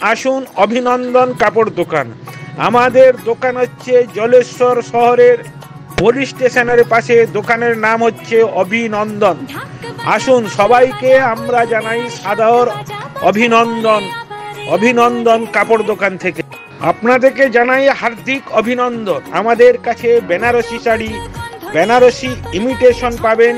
আসুন অভিনন্দন কাপড় দোকান। আমাদের দোকান হচ্ছে জলেশ্বর শহরের পুলিশ স্টেশনের পাশে। দোকানের নাম হচ্ছে অভিনন্দন। আসুন সবাইকে আমরা জানাই সাদর অভিনন্দন। অভিনন্দন কাপড় দোকান থেকে আপনাদেরকে জানাই হার্দিক অভিনন্দন। আমাদের কাছে বেনারসি শাড়ি, বেনারসি ইমিটেশন পাবেন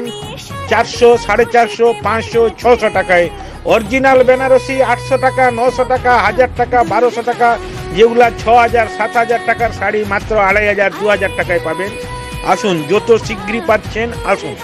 400, 450, 500, 600 টাকায়। অরিজিনাল বেনারসি 800 টাকা, 900 টাকা, 1000 টাকা, 1200 টাকা, যেগুলা 6000, 7000 টাকার শাড়ি মাত্র 2500, 2000 টাকায় পাবেন। আসুন, যত শীঘ্রই পাচ্ছেন আসুন।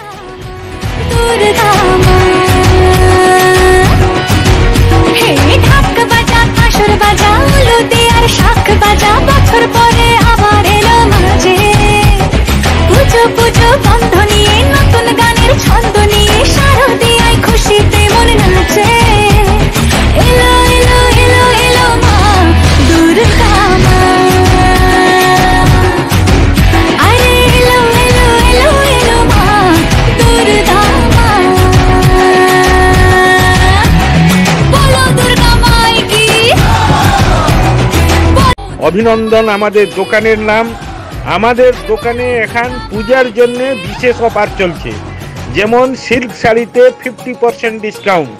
অভিনন্দন আমাদের দোকানের নাম। আমাদের দোকানে এখন পূজার জন্য বিশেষ অফার চলছে। যেমন সিল্ক শাড়িতে 50% ডিসকাউন্ট।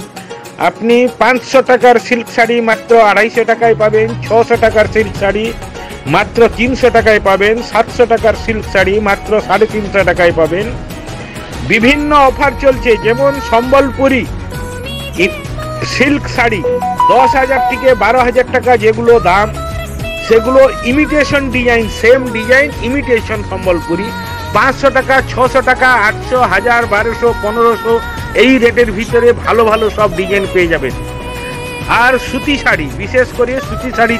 আপনি 500 টাকার সিল্ক শাড়ি মাত্র 250 টাকায় পাবেন। 600 টাকার সিল্ক শাড়ি মাত্র 300 টাকায় পাবেন। 700 টাকার সিল্ক শাড়ি মাত্র 350 টাকায় পাবেন। বিভিন্ন অফার চলছে, যেমন সম্বলপুরি সিল্ক শাড়ি 10,000 থেকে 12,000 টাকা যেগুলো দাম, সেগুলো imitation design, same design imitation Sambalpuri 500 টাকা, 600 টাকা, 800, 1000, 1200, 1500 এই রেটের ভিতরে ভালো ভালো সব ডিজাইন পেয়ে যাবেন। আর সুতি শাড়ি, বিশেষ করে সুতি শাড়ি